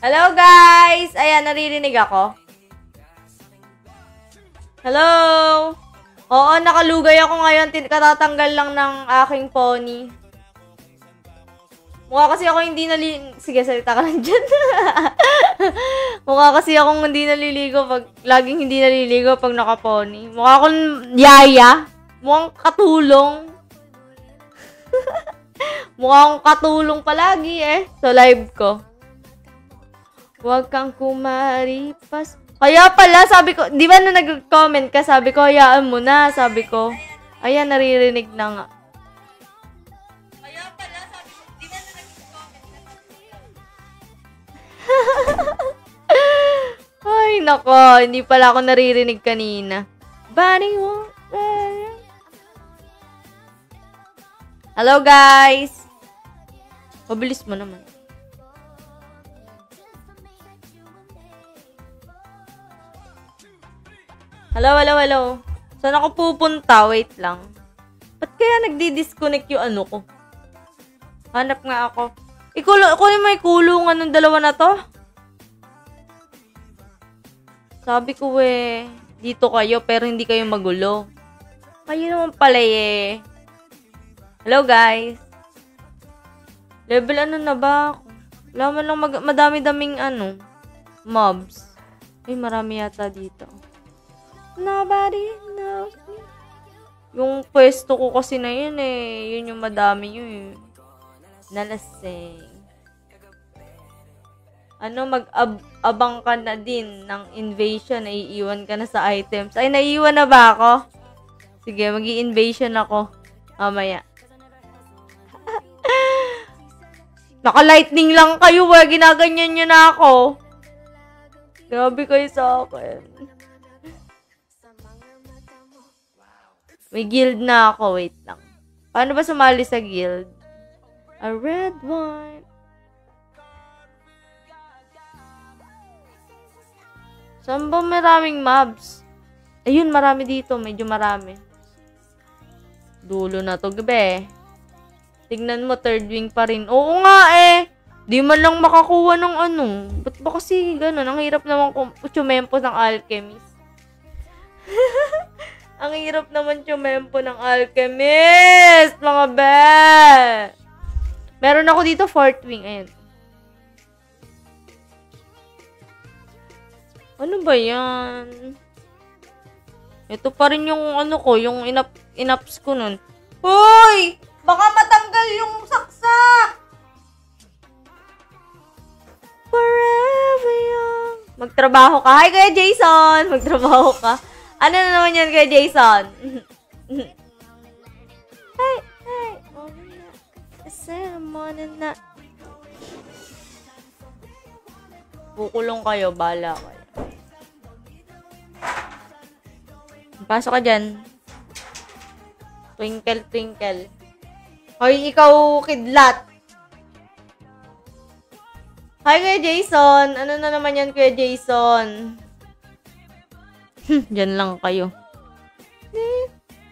Hello guys! Ayan, naririnig ako. Hello! Oo, nakalugay ako ngayon. Katatanggal lang ng aking pony. Mukha kasi ako hindi Sige, salita ka lang dyan. Mukha kasi akong hindi naliligo pag... Laging hindi naliligo pag nakapony. Mukha akong yaya. Mukhang katulong. Mukha akong katulong palagi sa live ko. Huwag kang kumaripas. Kaya pala, sabi ko, di ba na nag-comment ka, sabi ko, hayaan mo na, sabi ko. Ayan, naririnig na nga. Kaya pala, sabi ko, di ba na nag-comment ka, Ay, nako, hindi pala ako naririnig kanina. Hello, guys. Mabilis mo naman. Hello, hello, hello. Saan ako pupunta? Wait lang. Ba't kaya nagdi-disconnect yung ano ko? Hanap nga ako. Kunin mo yung kulungan ng dalawa na to. Sabi ko dito kayo pero hindi kayo magulo. Kayo naman pala Hello guys. Level ano na ba ako? Wala man lang madami-daming mobs. Ay, marami yata dito. Nobody knows me. Yung pwesto ko kasi na yun yun yung madami yun nalasing. Mag-abang ka na din ng invasion, naiiwan ka na sa items. Ay, naiiwan na ba ako? Sige, mag-i-invasion ako. Mamaya. Naka-lightning lang kayo, ginaganyan nyo na ako. Grabe kayo sa akin. May guild na ako. Wait lang. Paano ba sumali sa guild? A red one. Saan ba maraming mobs? Ayun, marami dito. Medyo marami. Dulo na to, gabi. Tignan mo, third wing pa rin. Oo nga Di man lang makakuha ng Ba't ba kasi gano'n? Ang hirap naman tsumempo ng alchemist. Ang hirap naman tsumempo ng alchemist, mga be. Meron ako dito, fourth wing. Ayan. Ano ba yan? Ito pa rin yung yung inaps ko nun. Hoy! Baka matanggal yung saksak! Forever young. Magtrabaho ka. Hi, Kuya Jason! Magtrabaho ka. Ano na naman yan, Kuya Jason? Hey! Na. Kukulong kayo, bala kayo. Pasok ka dyan. Twinkle, twinkle. Hoy, ikaw, kidlat. Hi, Kuya Jason. Ano na naman yan, Kuya Jason? Diyan lang kayo.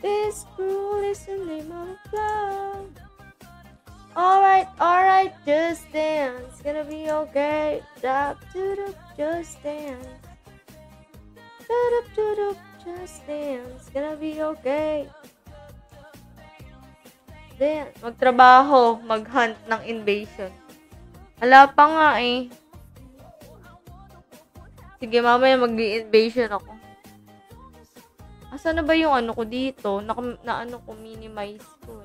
This cruel is the name of love. Alright, just dance. Gonna be okay. Just dance. Just dance. Gonna be okay. Then, magtrabaho, mag-hunt ng invasion. Hala pa nga Sige, mamaya mag-invasion ako. Asan na ba yung ko dito? Minimize ko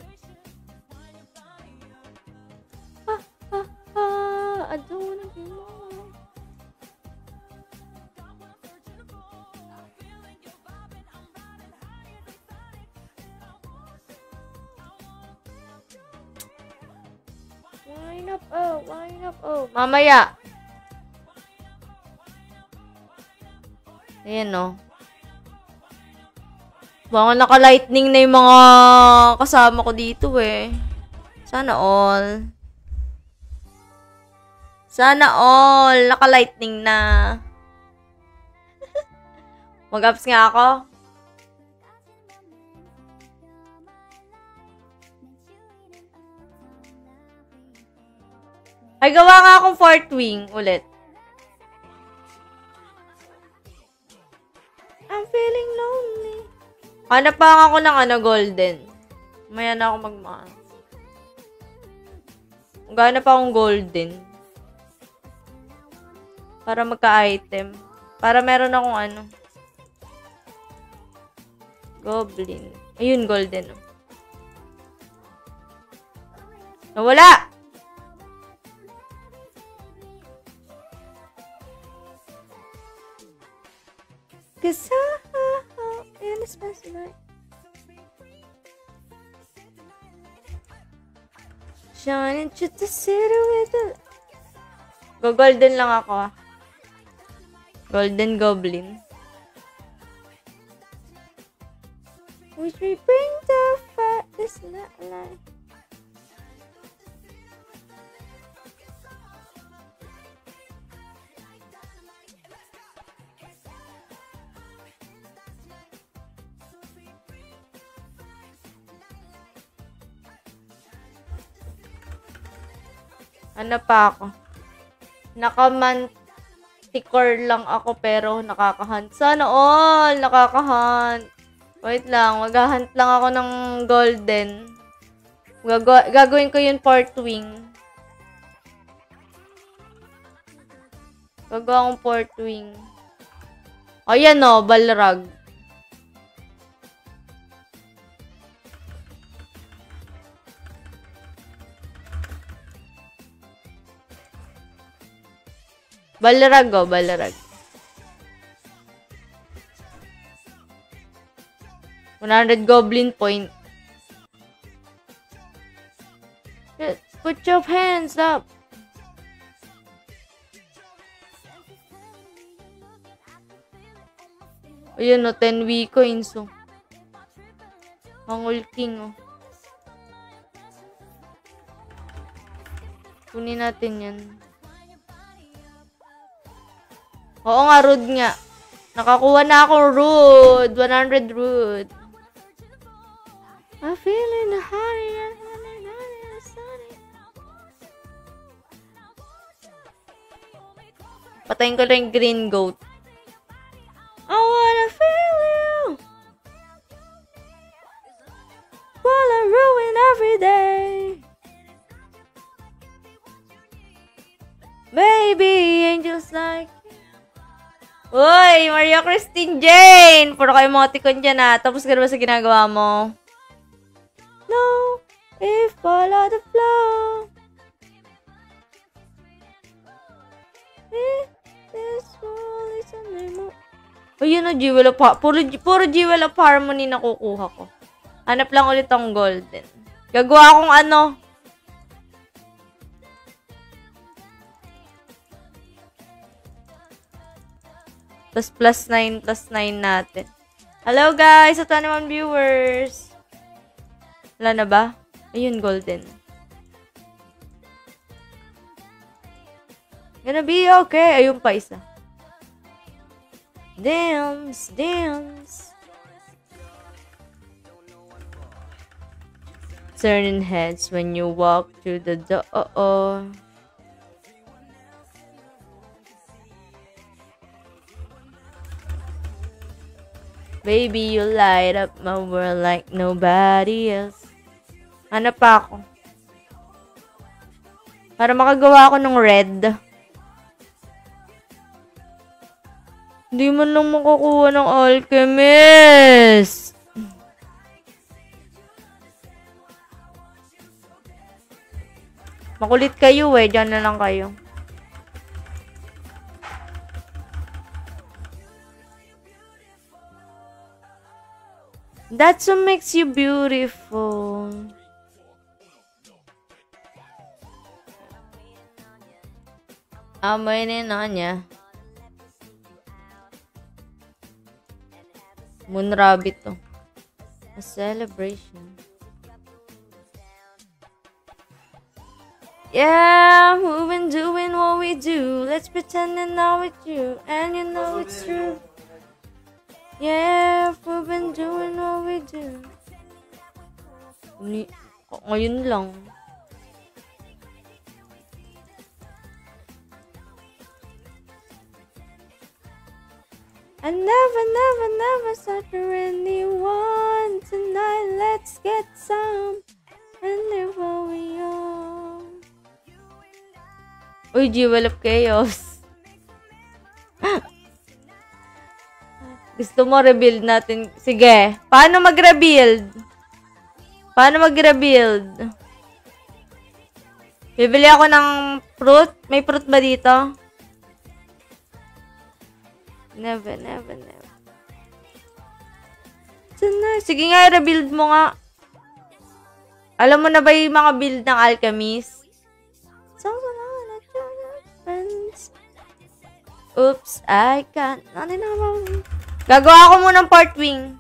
I don't wanna be more. Wind up, oh. Mamaya. Ayan, no. Baka naka-lightning na yung mga kasama ko dito, eh. Sana all. Sana all. Naka-lightning na. Mag-ups nga ako. Ay, gawa nga akong fourth wing ulit. I'm feeling lonely. Hanap pa ako ng golden. Maya na ako magmaan. Maghanap pa akong golden. Para magka-item. Para meron akong goblin. Ayun, golden. Nawala! Cause in a special night. Shining to the city with the... Go-golden lang ako, ah. Golden Goblin. Which we bring the fire is not alive. Ano pa ako? Naka-manticore lang ako pero nakaka-hunt. Sana all! Nakaka-hunt. Wait lang. Mag-hunt lang ako ng golden. Gagawin ko yung fourth wing. Gagawa akong fourth wing. Ayan o, Balrog. Balrog o, Balrog. 100 goblin point. Put your hands up. Ayun o, 10 wee coins o. Mangul king o. Kunin natin yan. Oo nga, rude nga. Nakakuha na akong rude. 100 rude. I'm feeling the honey. Patayin ko lang yung green goat. I wanna feel you. While I ruin every day. Baby, angels like Uy, Maria Christine Jane! Puro kayo emoticon dyan ah. Tapos ka na ba sa ginagawa mo? No, if follow the flow. If this world is a memo. Ayun o, Jewel of Puro Jewel of Harmony nakukuha ko. Hanap lang ulit ang golden. Gagawa akong Tapos +9 natin. Hello guys! Sa 21 viewers. Wala na ba? Ayun, golden. Gonna be okay. Ayun pa isa. Dance, dance. Turning heads when you walk through the door. Baby, you light up my world like nobody else. Ano pa ako? Para makagawa ako ng red. Hindi man lang makakuha ng alchemist. Makulit kayo eh. Diyan na lang kayo. That's what makes you beautiful. I'm waiting on ya. Moon Rabbit to. A celebration. Yeah, we've been doing what we do. Let's pretend that now it's you, and you know it's true. Yeah, we've been doing what we do. Ngayon lang. I never sought for anyone. Tonight, let's get some and live what we own. Uy, Jewel of Chaos. Gusto mo rebuild natin? Sige. Paano mag-rebuild? Bibili ako ng fruit. May fruit ba dito? Never. Tonight. Sige nga, rebuild mo nga. Alam mo na ba yung mga build ng Alchemist? Oops, I can't. Gagawa ko muna ng part wing.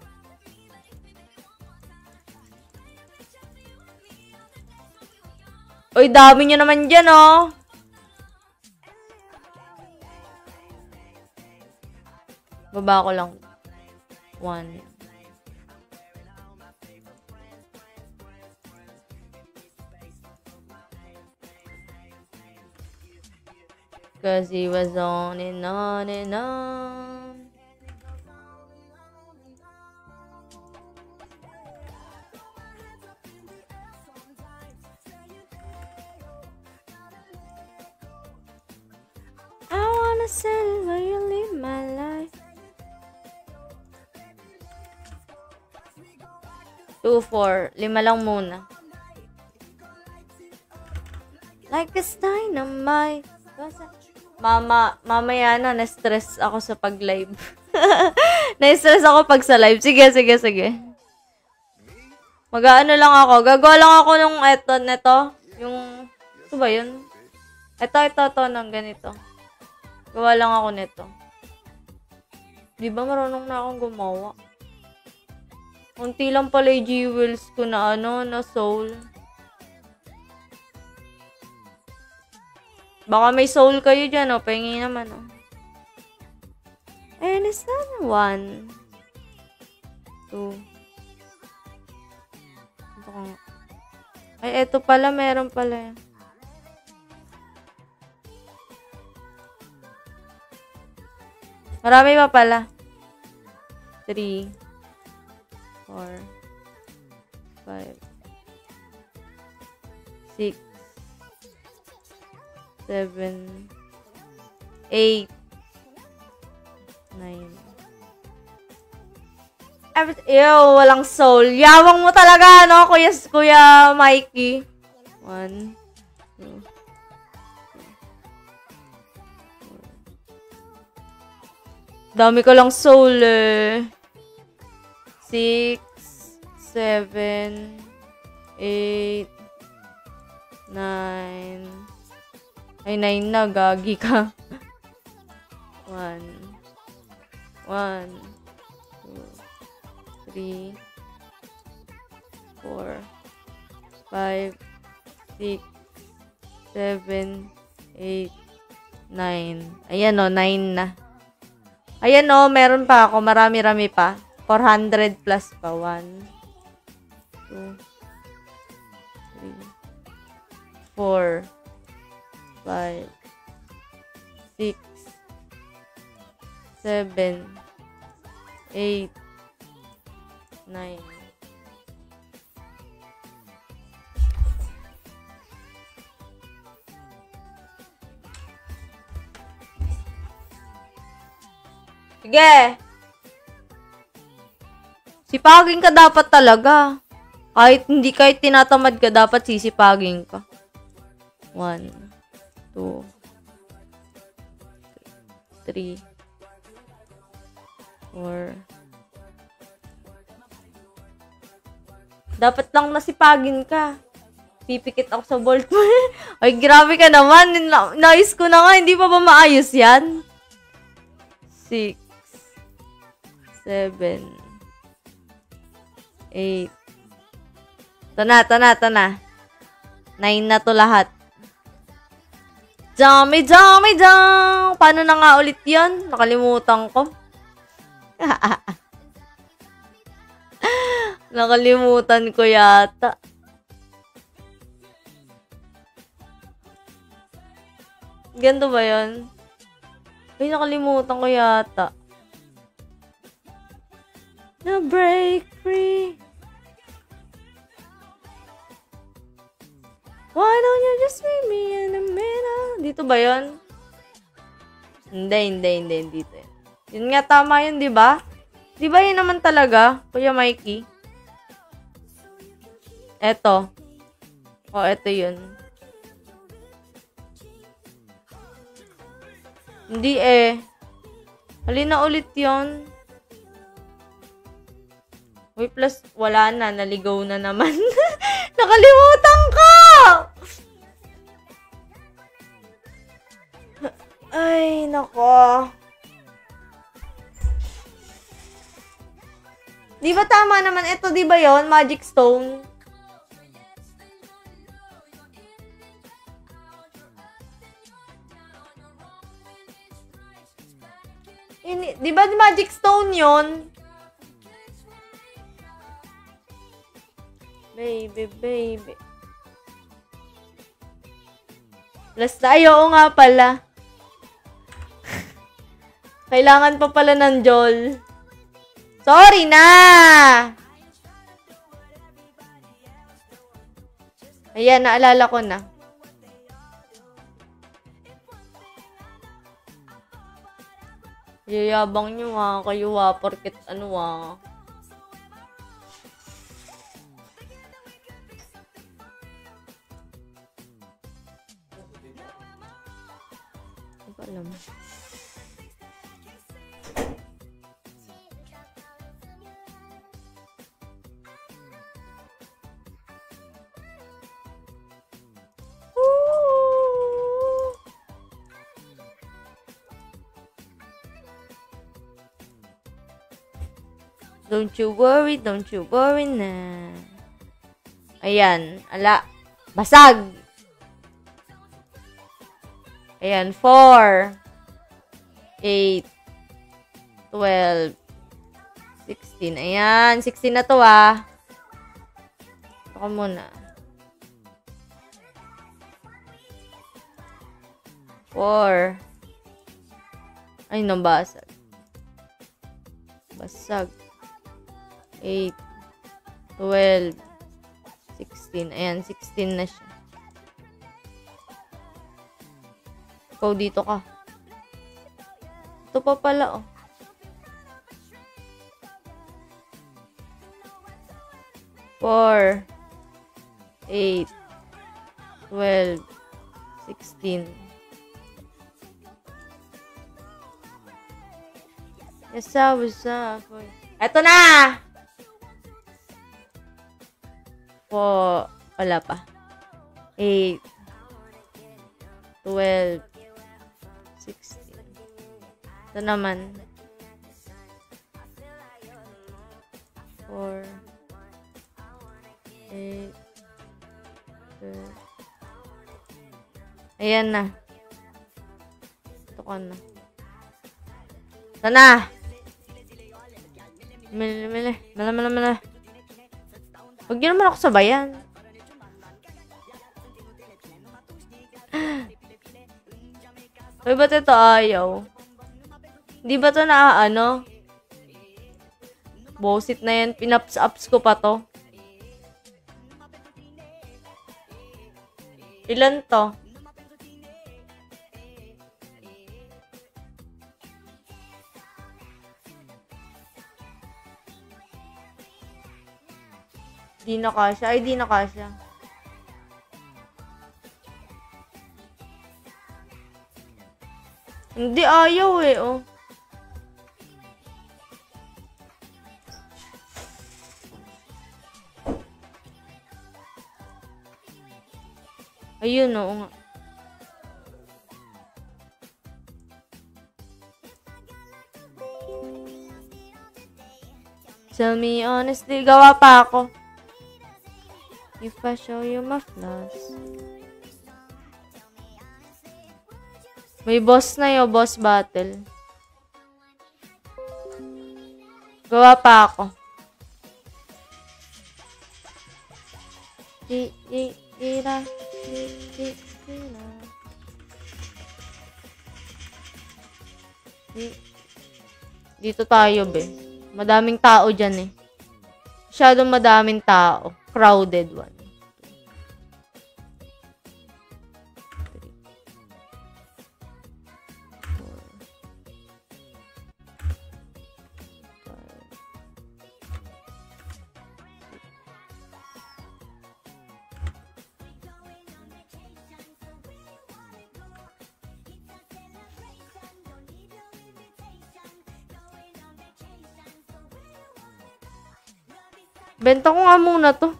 Uy, dami nyo naman dyan, oh. Baba ko lang. 1. Cause he was on and on and on. I wanna say where you live my life. 2, 4. 5 lang muna. Like a dynamite. Mamaya na, na-stress ako sa pag-live. Na-stress ako pag sa live. Sige. Mag-ano lang ako. Gagawa lang ako nung neto. Yung, ito ba yun? Ito, ng ganito. Gawa lang ako neto. Di ba marunong na akong gumawa? Unti lang pala yung jewels ko na na soul. Baka may soul kayo dyan, Pahingi naman, And it's not 1, 2. Ay, eto pala, meron pala. Marami pa pala. 3, 4, 5, 6, 7, 8, 9. Ew, walang soul. Yawang mo talaga, Kuya Mikey. 1, 2, 3. Dami ko lang soul, 6, 7, 8, 9. Ay, 9 na. Gagi ka. 1, 2, 3, 4, 5, 6, 7, 8, 9. Ayan, 9 na. Ayan, meron pa ako. Marami-rami pa. 400 plus pa. 1, 2, 3, 4, 5, 6, 7, 8, 9. Sige! Sipagin ka dapat talaga. Kahit tinatamad ka, dapat sisipagin ka. 1, 2, 3, 4. Dapat lang nasipagin ka. Pipikit ako sa bolt mo. Ay, grabe ka naman. Nais ko na nga. Hindi pa ba maayos yan? 6, 7, 8. Ito na. 9 na to lahat. Dami. Paano na nga ulit yan? Nakalimutan ko. Nakalimutan ko yata. Ganito ba yun? Ay, nakalimutan ko yata. Na break free. Why don't you just meet me in the middle? Dito ba yun? Hindi. Dito yun. Yun nga, tama yun, di ba? Di ba yun naman talaga, Kuya Mikey? Eto. O, eto yun. Hindi halina ulit yun. Uy, plus, wala na. Naligaw na naman. Nakalimutan ko! Ay, nako. Di ba tama naman? Ito, di ba yon Magic Stone? Di ba Magic Stone yon? Baby. Plus tayo, oo nga pala. Kailangan pa pala ng Jol. Sorry na! Ayan, naalala ko na. Yayabang nyo kayo porket ano Hindi ko alam. Don't you worry na. Ayan, basag. Ayan, 4, 8, 12, 16. Ayan, 16 na to Ito ka muna. 4. Ay, nabasag. Basag. 8, 12, 16. Ayan, 16 na siya. Ikaw dito ka. Ito pa pala, 4, 8, 12, 16. Yes, Eto na! Wala pa. 8, 12, 16. Ito naman. 4, 8, 12. Ayan na. Ito ka na. Ito na! Mala. Huwag niyo naman ako sabayan. Uy, ba't ito ayaw? Di ba ito Bosit na yan. Pinaps-ups ko pa to. Ilan to? Di na kasya. Ay, di na kasya. Hindi ayaw Ayun, nga. Tell me honestly, gawa pa ako. If I show you my flaws. May boss na yun, boss battle. Gawa pa ako. Dito tayo, be. Madaming tao dyan, eh. Masyadong madaming tao. Crowded one. 3, 4, 5, 6, 7, 8. Benta ko nga muna to.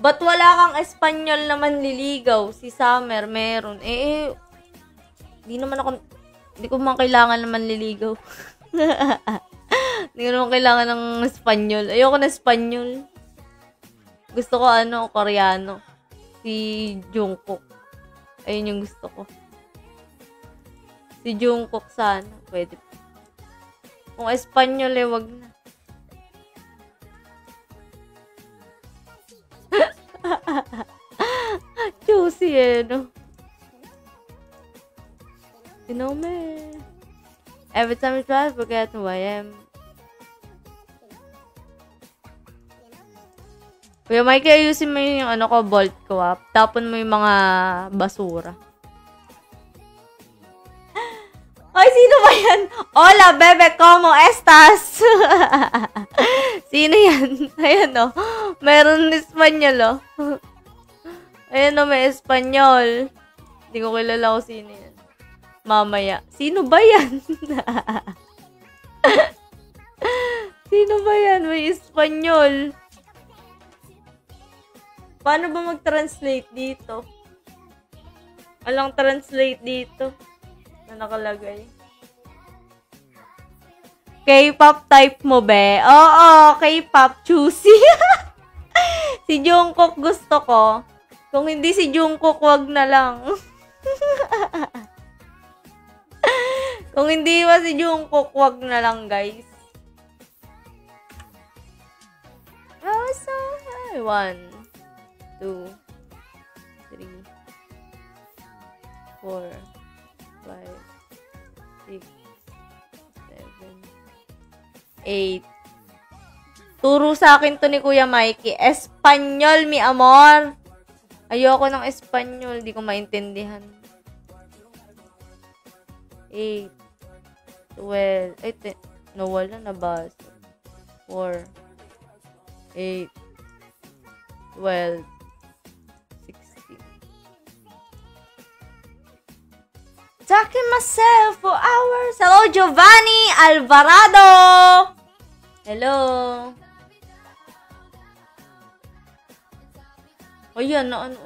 Ba't wala kang Espanyol na manliligaw? Si Summer, meron. Hindi ko man kailangan na manliligaw. Hindi ko naman kailangan ng Espanyol. Ayoko na Espanyol. Gusto ko Koreano. Si Jungkook. Ayun yung gusto ko. Si Jungkook sana. Pwede. Kung Espanyol, wag na. Juicy, no? You know me. Every time I try, I forget who I am. Kuya Mikey, ayusin mo yung bolt ko, Tapon mo yung mga basura. Ay, sino ba yan? Hola, bebe, ¿cómo estás? Sino yan? Ayan, Meron Espanyol, Ayan, may Espanyol. Hindi ko kilala kung sino yan. Mamaya. Sino ba yan? Sino ba yan? May Espanyol. Paano ba mag-translate dito? Walang translate dito na nakalagay. K-pop type mo, be? Oo, K-pop. Choosy. Si Jungkook gusto ko. Kung hindi si Jungkook, wag na lang. Kung hindi ba si Jungkook, wag na lang, guys. Oh, so high. 1, 2, 3, 4, 5, 6, 7, 8. Turo sa akin to ni Kuya Mikey. Espanyol, mi amor. Ayoko ng Espanyol. Di ko maintindihan. 8, 12. Ay, nawala na ba? 4, 8, 12, 16. Talking myself for hours. Hello, Giovanni Alvarado. Hello. Ayan, ano.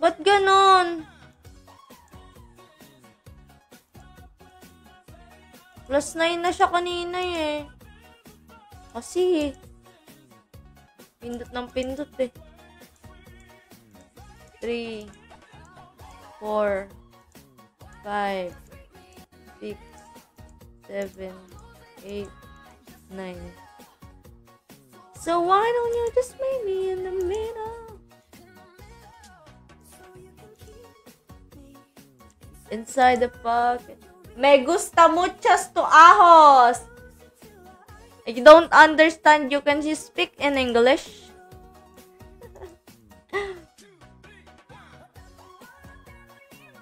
Ba't ganon? +9 na siya kanina eh. Kasi pindot ng pindot eh. 3, 4, 5, 6, 7, 8, 9. So why don't you just meet me in the middle? Inside the pocket. Me gusta muchas to ahos. If you don't understand, you can just speak in English.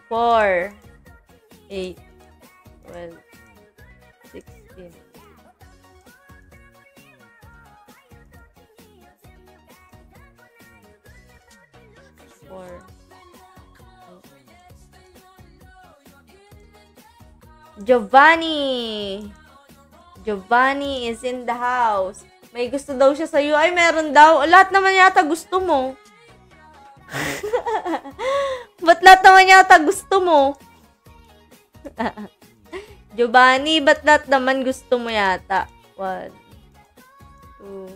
4, 8, 12, 16. Giovanni is in the house. May gusto daw siya sa'yo. Ay, meron daw. Lahat naman yata gusto mo. Ba't lahat naman yata gusto mo? Giovanni, ba't lahat naman gusto mo yata? 1, 2,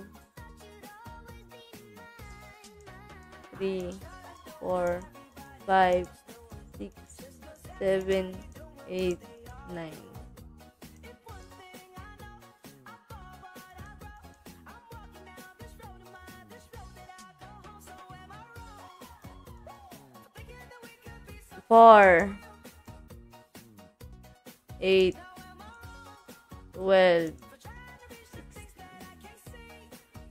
3, 4, 5, 6, 7, 8, 9. Four, 8, 12,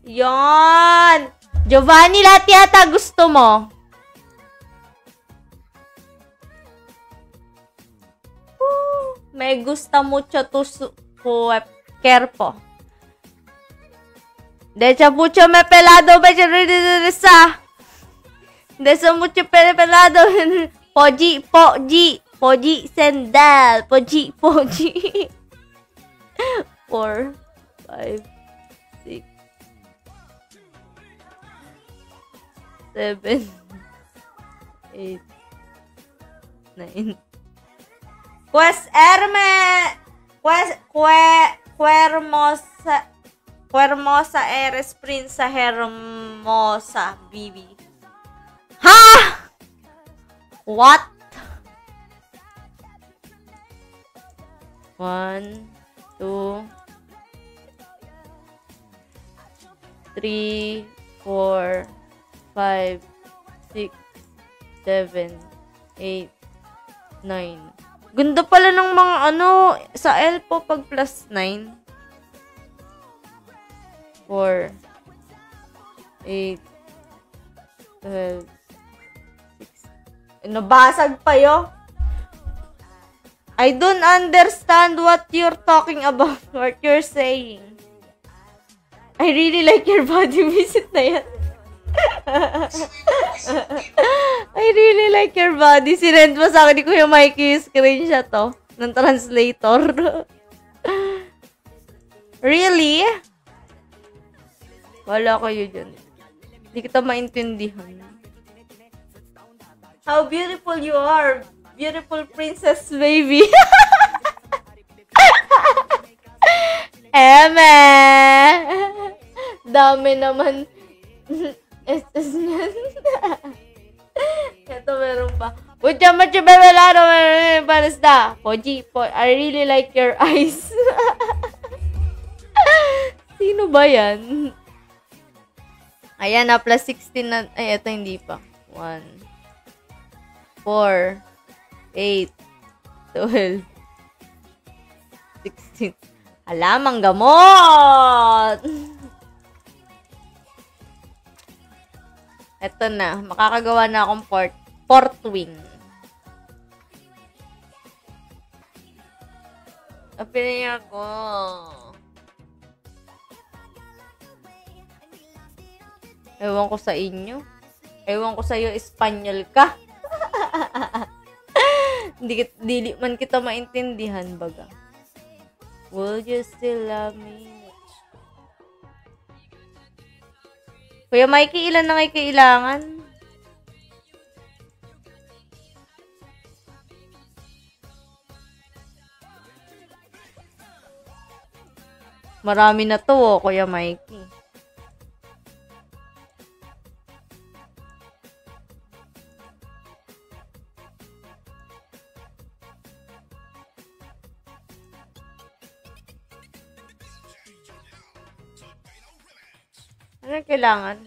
16. Yon! Giovanni, lahat yata gusto mo. Me gusta mucho tu cuerpo. De hecho, mucho me pelado, sa. De eso mucho pelado. Poji, sandal. Poji. 4, 5, 6, 7, 8, 9. Hermosa eres prinsa hermosa, Bibi. Ha? What? 1, 2, 3, 4, 5, 6, 7, 8, 9. Ganda pala ng mga sa Elpo pag plus 9. 4, 8, 12, 6. Nabasag pa yo. I don't understand what you're talking about, what you're saying. I really like your body visit na yan. I really like your body. Sinend mo sa akin ni Kuya Mikey yung screenshot to ng translator. Really? Wala kayo dyan. Hindi kita maintindihan. How beautiful you are. Beautiful princess baby. Eme! Dami naman. SS niyan. Ito meron pa. Mucho bevelado. Panasta. Poji. I really like your eyes. Sino ba yan? Ayan na, plus 16 na. Ay, ito hindi pa. 1, 4, 8, 12, 16. Alamang gamot! Eto na. Makakagawa na akong port wing. Apilin ako. Ewan ko sa inyo. Ewan ko sa'yo, Espanyol ka. Di man kita maintindihan, baga. Will you still love me? Kuya Mikey, ilan na kayo kailangan? Marami na to, Kuya Mikey. Ano kailangan?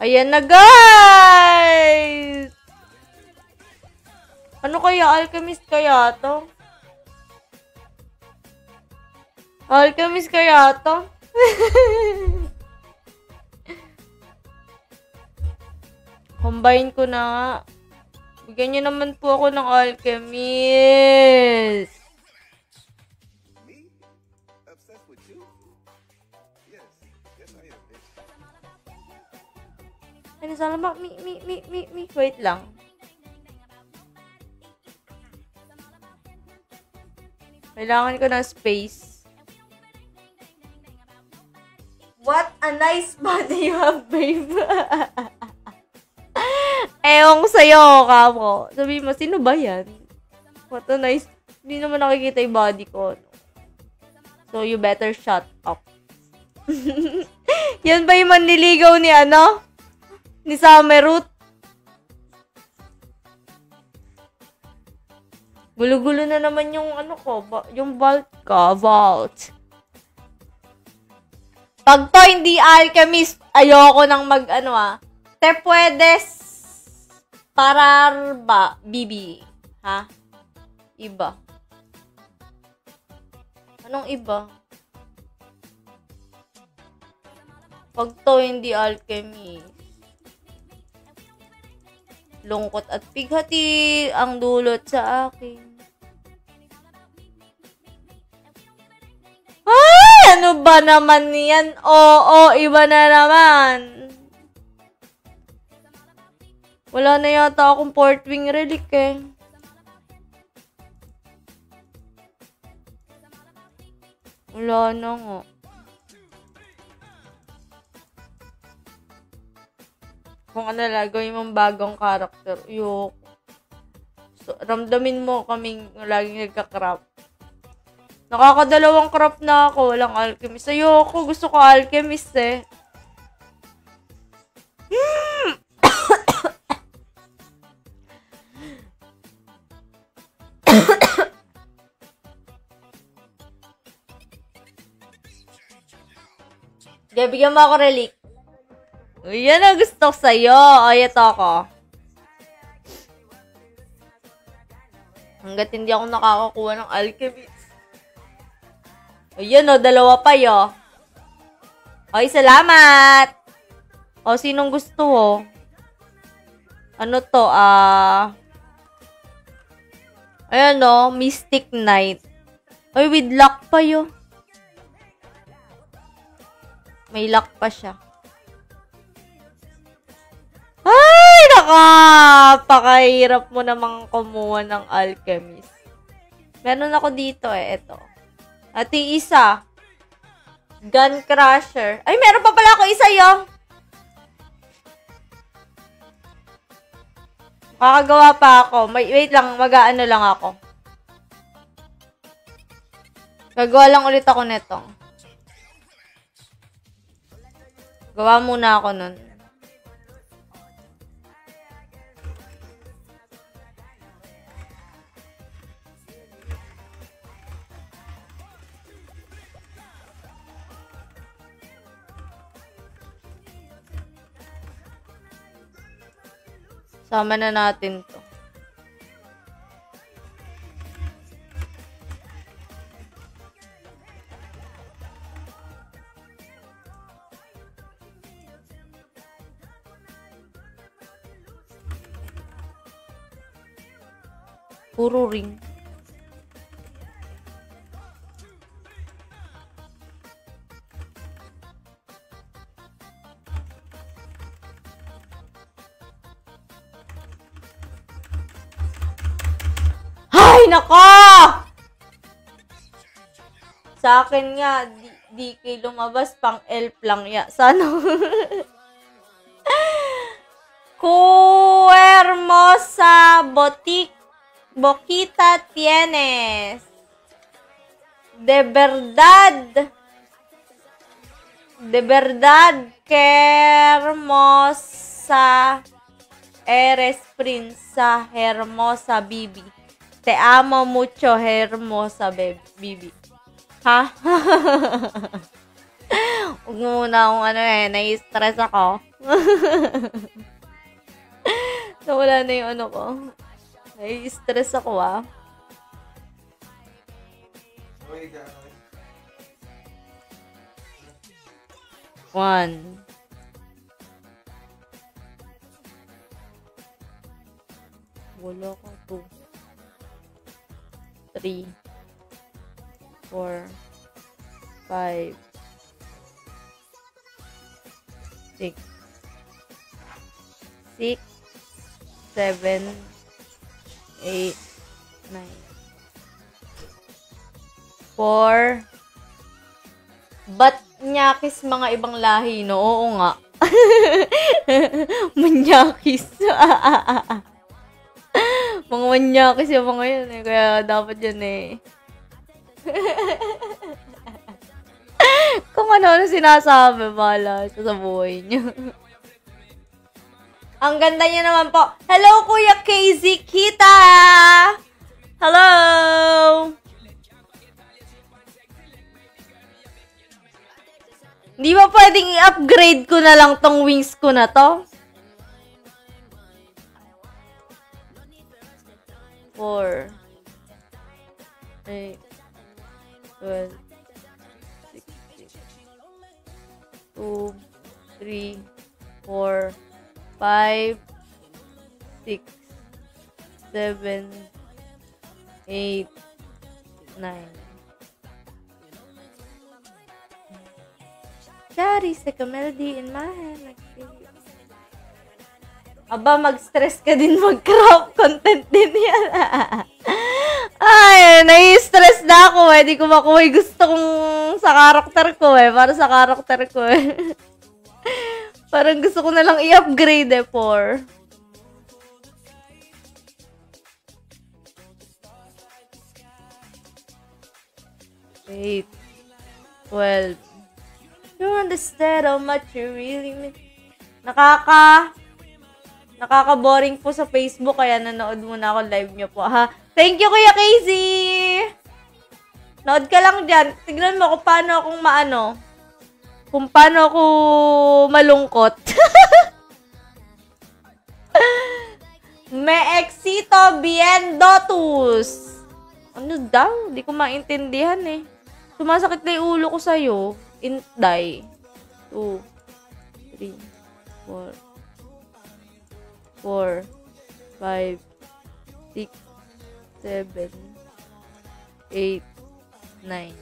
Ayan na, guys! Ano kaya? Alchemist kaya to? Alchemist kaya to? Combine ko na nga. Bigyan niyo naman po ako ng alchemist. Me? Obsessed with you? Yes. Yes, I am, bitch. Ano, sana ba? Wait lang. Kailangan ko ng space. What a nice body you have, babe. Ewan ko sa'yo, kamo. Sabi mo, sino ba yan? What a nice... Hindi naman nakikita yung body ko. So, you better shut up. Yan ba yung manliligaw ni ano? Ni Summerroot? Gulo-gulo na naman yung ano ko. Yung vault ko. Vault. Pag to hindi alchemist, ayoko nang mag ano Te puedes parar ba? Bibi. Ha? Iba. Anong iba? Pag to hindi alchemist. Lungkot at pighati ang dulot sa akin. Ay! Ano ba naman yan? Oo, iba na naman. Wala na yata akong port wing relic eh. Wala na nga. Kung ano lang, gawin mong bagong karakter. Yok. So, ramdamin mo kaming laging nagka-crap. Nakakadalawang crop na ako. Walang alchemist. Ayoko. Gusto ko alchemist eh. Bigyan mo ako relic. Yan ang gusto ko sa'yo. O, ito ako. Hanggat hindi ako nakakakuha ng alchemist. Ayan o, dalawa pa yo. Oy, salamat! O, sinong gusto o? Ano to, ayan o, Mystic Knight. Oy, with luck pa yo. May luck pa siya. Ay, napakahirap mo namang kumuha ng alchemist. Meron ako dito eh, ito. At yung isa, Gun Crusher. Ay, meron pa pala ako isa yung. Makakagawa pa ako. Wait lang, mag-aano lang ako. Gagawa lang ulit ako nito. Gawa muna ako nun. Sama na natin to. Puro ring. Ay, nako! Sa akin nga, di kay lumabas pang elf lang ya. Sana. Hermosa Boquita tienes. De verdad, que hermosa eres, prinsa, hermosa Bibi. Te amo mucho, hermosa Bibi. Ha? Huwag muna akong nai-stress ako. Nawala na yung ano ko. Nai-stress ako One. Wala ko. 2. 3. 4. 5. 6. 6. 7. 8. 9. 4. Ba't nyakis mga ibang lahi, no? Oo nga. Manyakis. Mga manyakis yung mga yun eh. Kaya dapat yan eh. Kung ano sinasabi, bahala sa buhay niyo. Ang ganda niya naman po. Hello, Kuya KZ Kita! Hello! Di ba pwedeng i-upgrade ko na lang tong wings ko na to? 4, 8, 12, 16, 2, 3, 4, 5, 6, 7, 8, 9. Shari, like a melody in my head. Like, aba, mag-stress ka din mag-crop content din yan. Ay, nai-stress na ako eh. Di ko makuha yung gusto kong sa karakter ko eh. Para sa karakter ko eh. Parang gusto ko na lang i-upgrade eh, 4. Eight, 12. You understand how much you really mean. Nakaka-boring po sa Facebook, kaya nanood muna ako live nyo po, ha? Thank you, Kuya Casey! Nood ka lang dyan. Tignan mo kung paano akong kung paano ako malungkot. Me exito viendo tus. Ano daw? Di ko maintindihan eh. Sumasakit na yung ulo ko sa'yo. Inday. 2, 3, 4, 5, 6, 7, 8, 9.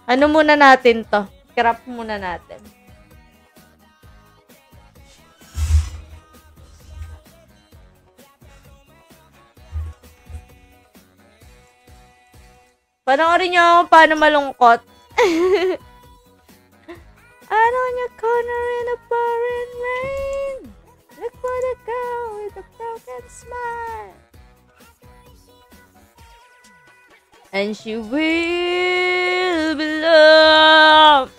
Ano muna natin to? Crop muna natin. Panoorin nyo ako paano malungkot. Out on your corner in a pouring rain. Look for the girl with a broken smile. And she will be loved.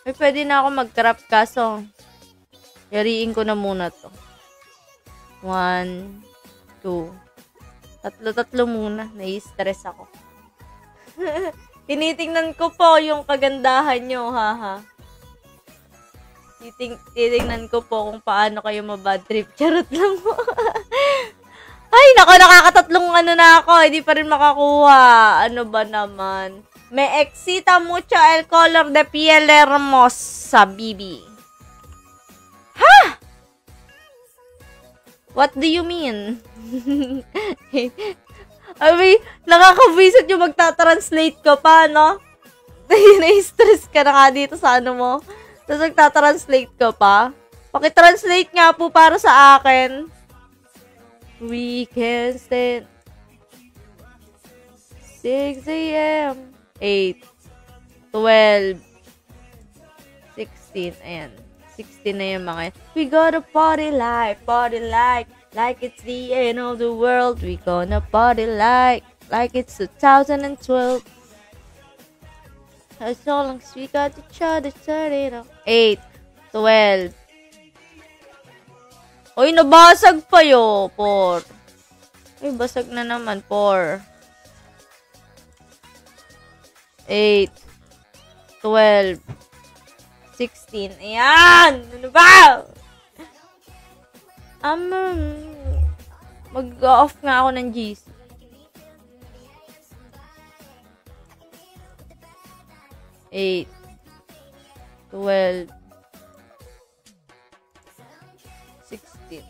Ay, pwede na ako mag-crop kaso yariin ko na muna to. 1, 2. Tatlo muna. Nai-stress ako. Tinitingnan ko po yung kagandahan nyo, haha. Titingnan ko po kung paano kayo mabad trip. Charot lang po. Ay, nakakatatlong na ako. Hindi pa rin makakuha. Ano ba naman? Me excita mucho el color de piel hermosa, Bibi. Ha? What do you mean? Ay, nakakabisit yung magta-translate ka pa, no? Na-stress ka na nga dito sa ano mo. Tapos magta-translate ka pa. Paki-translate nga po para sa akin. We can stand 6 a.m. 8, 12, 16. Ayan. 16 na yung mga. We gotta party like it's the end of the world. We gonna party like it's 2012. As long as we got each other, turn it up. 8, 12. Uy, nabasag pa yo. 4. Uy, basag na naman. 4. 8, 12. 16. Ayan! Ano ba? Mag-off nga ako ng GC. Eight. 12. 16.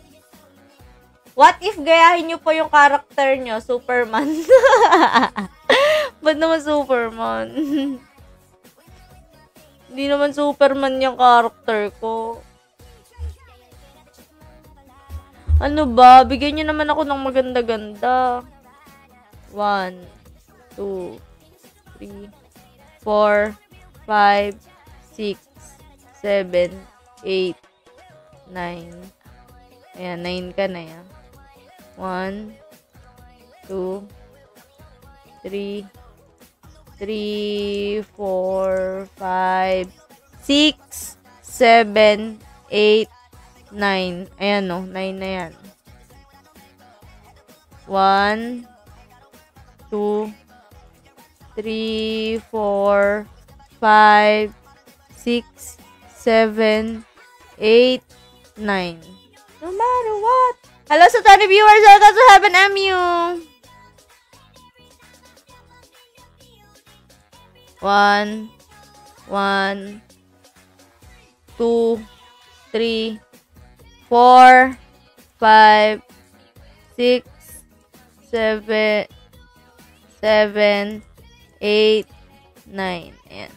What if gayahin nyo po yung karakter nyo, Superman? Ba't naman Superman? Hindi naman Superman yung karakter ko. Ano ba? Bigyan niyo naman ako ng maganda-ganda. 1, 2, 3, 4, 5, 6, 7, 8, 9. Ayan, 9 ka na yan. 1, 2, 3, 4, 5, 6, 7, 8, 9. Ayan o, 9 na yan. 1, 2, 3, 4, 5, 6, 7, 8, 9. No matter what. Hello sa 20 viewers. Welcome to Heaven MU. 1, 2, 3, 4, 5, 6, 7, 8, 9. Ayan.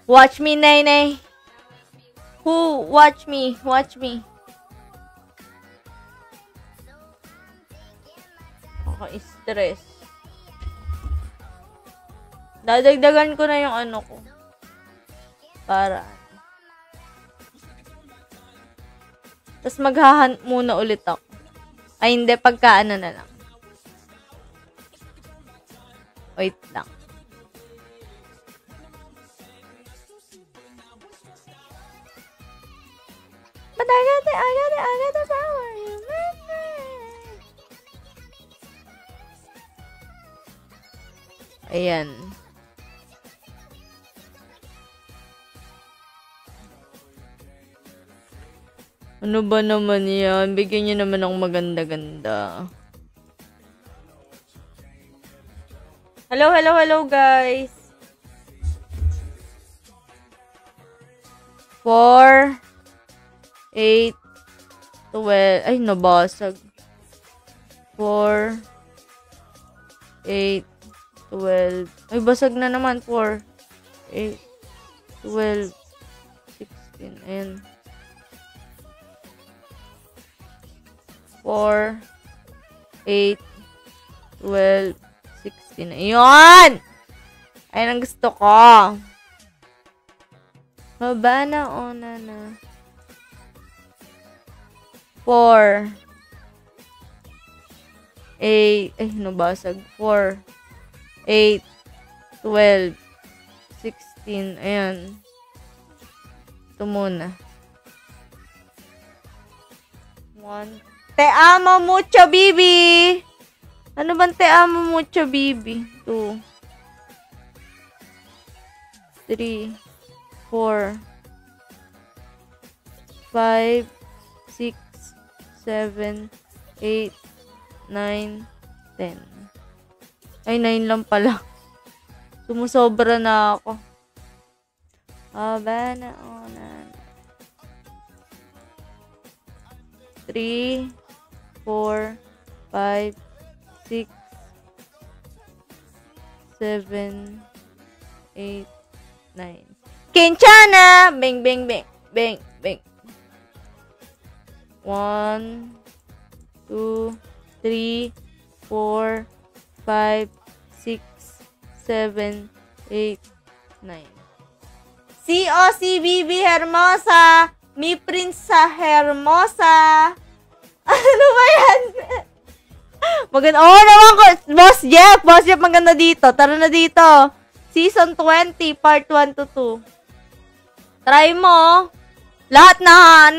Watch me, Nay. Who? Watch me. Watch me. Okay, stress. Dadagdagan ko na yung ano ko. Para. Tapos maghahunt muna ulit ako. Ay, hindi. Pagka ano na lang. Wait lang. But I got the power. Ayan. Ano ba naman yan? Bigyan nyo naman ng maganda-ganda. Hello guys. 4, 8, 12. Ay, nabasag. 4, 8, 12. Ay, basag na naman. 4, 8, 12, 16. Ayan. 4, 8, 12, 16. Ayun! Ayun ang gusto ko. Habana ona na. 4, 8, ay, nabasag. 4, 8, 12, 16. Ayan. Ito muna. 1. Te amo mucho, bibi. Ano bang te amo mucho, bibi? 2, 3, 4, 5, 6, 7, 8, 9, 10. Ay, 9 lang pala. Sumusobra na ako. Habana ona. 3, 4, 5, 6, 7, 8, 9. Kinchana! Bang, bang, bang. Bang, bang. 1, 2, 3, 4, 5, 6, 7, 8, 9. COCBB Hermosa! Mi Prinsa Hermosa! Ano ba yan? Maganda. Oh, naman ko. Boss Jeff, maganda dito. Tara na dito. Season 20, part 1 to 2. Try mo. Lahat na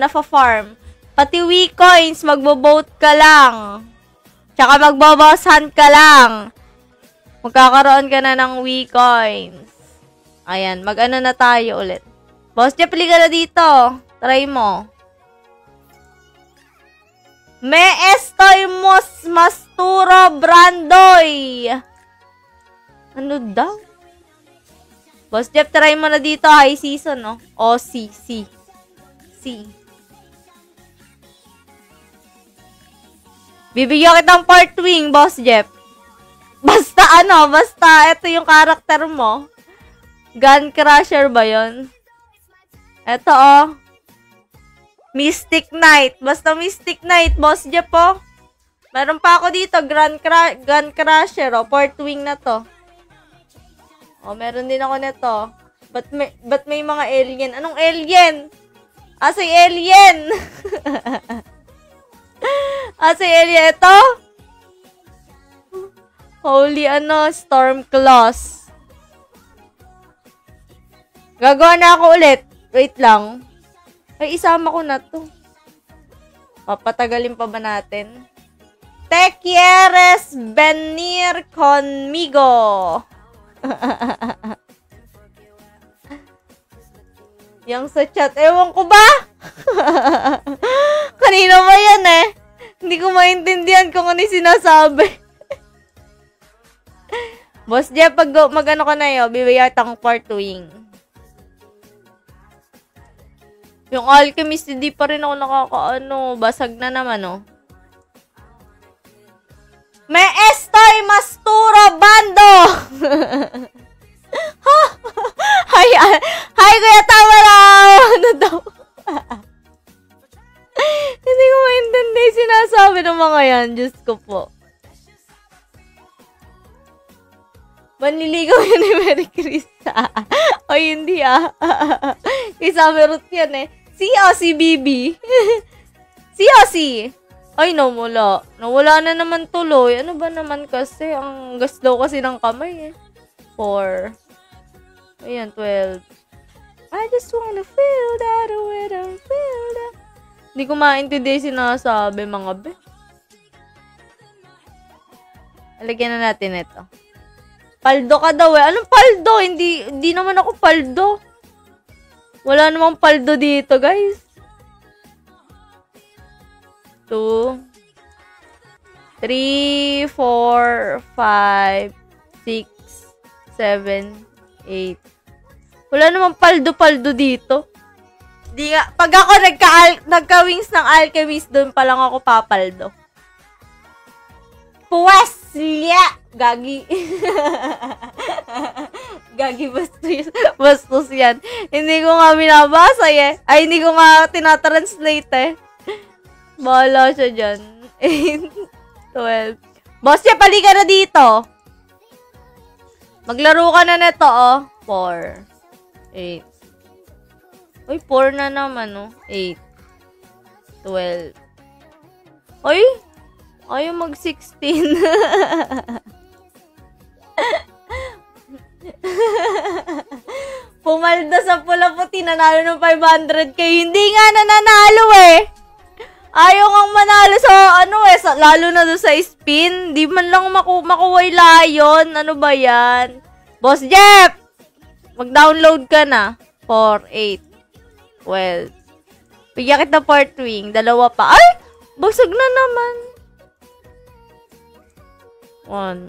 fa-farm. Pati Wii coins, magbo-vote ka lang. Tsaka magbo-boss hunt ka lang. Magkakaroon ka na ng Wii coins. Ayan, mag-ano na tayo ulit. Boss Jeff, liga na dito. Try mo. Me estoy masturo brandoy. Ano daw? Boss Jeff, try mo na dito. High season, no? O, C. Bibigyan kitang part wing, Boss Jeff. Basta ito yung karakter mo. Gun Crusher ba yun? Ito, oh. Mystic Knight. Basta Mystic Knight, Boss Jeff po. Meron pa ako dito, Gun Crusher, oh. Fourth wing na to. Oh, meron din ako nito. Ba't may mga alien? Anong alien? Asay alien! Asay alien. Ito? Holy Storm Claws. Gagawa na ako ulit. Wait lang. Ay, isama ko na to. Papatagalin pa ba natin? Te quieres venir conmigo? Yang sa chat, ewan ko ba? Kanina ba yan eh? Hindi ko maintindihan kung ano yung sinasabi. Boss Jeff, pag mag-ano ka na yun, bibiyatang part wing. Yung Alchemist, hindi pa rin ako nakakaano. Basag na naman, oh. Me estoy masturo bando! Hi, Kuya Tamaraw! Ano daw? Hindi ko maintindihan yung sinasabi ng mga yan. Diyos ko po. Manliligaw yun ni Mary Chris. O hindi Isama root yan eh. Si o si Bibi. Si o si. Ay, nawala. Nawala na naman tuloy. Ano ba naman kasi? Ang gas daw kasi ng kamay eh. 4. Ayan, 12. I just wanna feel that way, feel that. Hindi ko maintindihan sinasabi, mga be. Alagyan na natin ito. Paldo ka daw eh. Anong paldo? Hindi naman ako paldo. Wala namang paldo dito, guys. 2, 3, 4, 5, 6, 7, 8. Wala namang paldo-paldo dito. Di nga, pag ako nagka-wings ng Alchemist, doon pa lang ako papaldo. Puwasya! Gagi. Gagi, bastos yan. Hindi ko nga binabasa eh. Ay, hindi ko nga tinatranslate eh. Bahala siya dyan. 12. Boss niya, pali ka na dito. Maglaro ka na neto, oh. 4. 8. Uy, 4 na naman, oh. 8. 12. Uy, ayaw mag-16. Pumalda sa pula-puti, nanalo ng 500k. Hindi nga nananalo eh. Ayaw ngang manalo sa lalo na doon sa spin. Di man lang makuway layon. Ano ba yan? Boss Jeff! Mag-download ka na. 4, 8, 12. Bigyan kita part wing. 2 pa. Ay! Basag na naman. 1,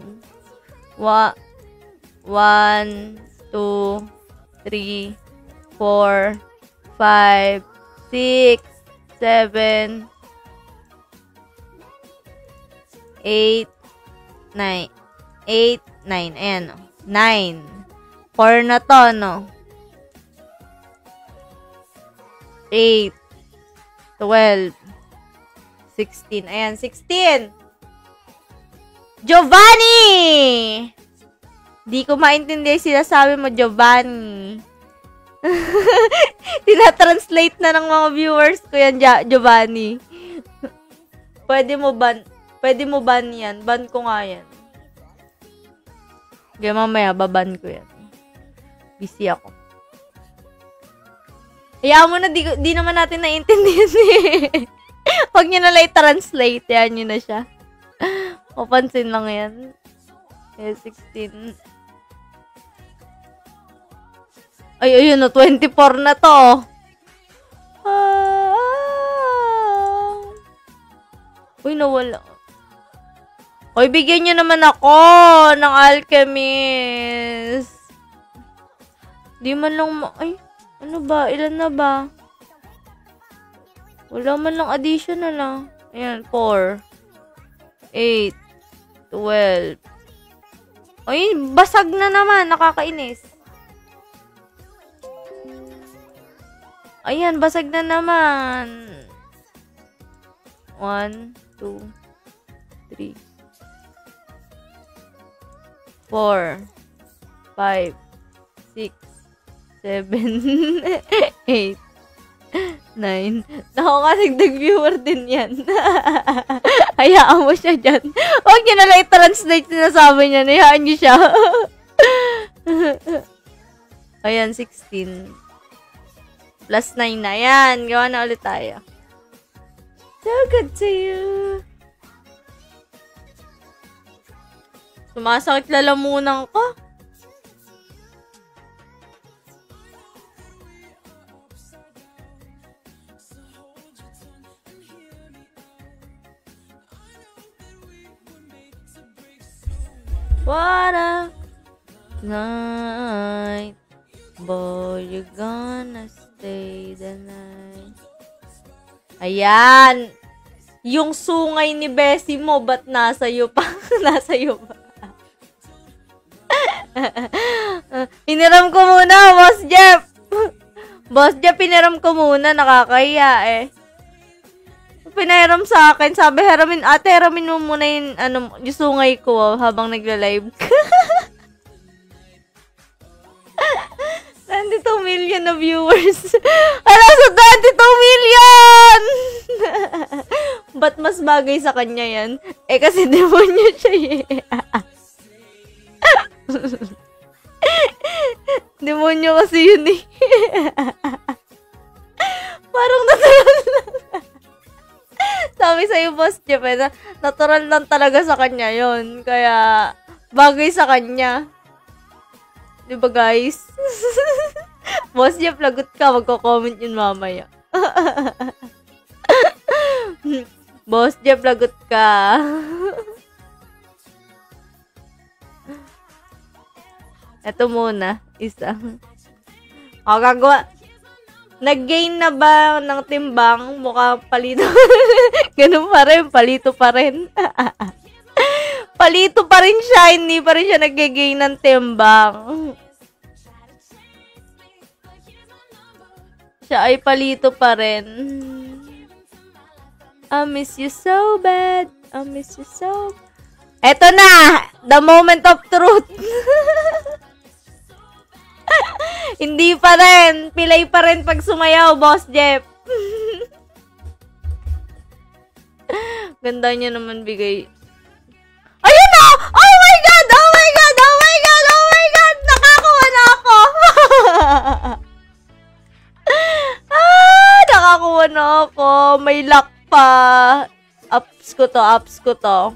2, 3, 4, 5, 6, 7, 8, 9. 8, 9. Ayan, 9. 4 na to, no? 8, 12, 16. Ayan, 16. Giovanni! Di ko maintindihan sinasabi mo, Giovanni. Tinatranslate na ng mga viewers ko yan, Giovanni. Pwede mo ban yan. Ban ko nga yan. Kaya mamaya, baban ko yan. Busy ako. Hayaan mo na, di naman natin naiintindihan eh. Huwag nyo na lang i-translate. Yan nyo na siya. Papansin lang yan. 16. Ay, ayun no, 24 na to. Uy, nawala. Uy, bigyan nyo naman ako ng Alchemist. Di man lang ay, ano ba? Ilan na ba? Wala man lang additional ah. Ayan, 4, 8, 12. Ay, basag na naman. Nakakainis. Ayan, basag na naman. 1, 2, 3, 4, 5, 6, 7, 8, 9. Naku nga, nagdag viewer din yan. Hayaan mo siya dyan. Huwag niyo na lang i-translate sinasabi niya. Hayaan niyo siya. Ayan, 16. Plus 9 na. Ayan, gawa na ulit tayo. So good to you. Sumasakit lalamunan ko. What a night, boy, you gonna stay the night. Ayan. Yung sungay ni Bessie mo, ba't nasa iyo pa? Nasa iyo pa. Piniram ko muna, Boss Jeff. Boss Jeff, piniram ko muna. Nakakahiya eh. Pinahiram sa akin. Sabi, hiramin mo muna yung, yung sungay ko habang nagla-live. 22 million na viewers. Ala, sa 22 million! Ba't mas bagay sa kanya yan? Eh, kasi demonyo siya eh. Demonyo kasi yun eh. Parang natural lang. Sabi sa'yo, Boss Jeff, natural lang talaga sa kanya yon. Kaya, bagay sa kanya. Diba, guys? Boss Jeff, lagot ka. Magko-comment yun mamaya. Boss Jeff, lagot ka. Ito muna. Isa. O, gagawa. Nag-gain na ba ng timbang? Mukha palito. Ganun pa rin. Palito pa rin. Palito pa rin siya. Hindi pa rin siya nag-gain ng timbang. Siya ay palito pa rin. I miss you so bad. I miss you so... Eto na! The moment of truth. Hindi pa rin. Pilay pa rin pag sumayaw, Boss Jeff. Ganda niya naman bigay. Ayun na! Oh my God! Oh my God! Oh my God! Oh my God! Nakakuha na ako! Nakakuha na ako. May luck pa. Ups ko to. Ups ko to.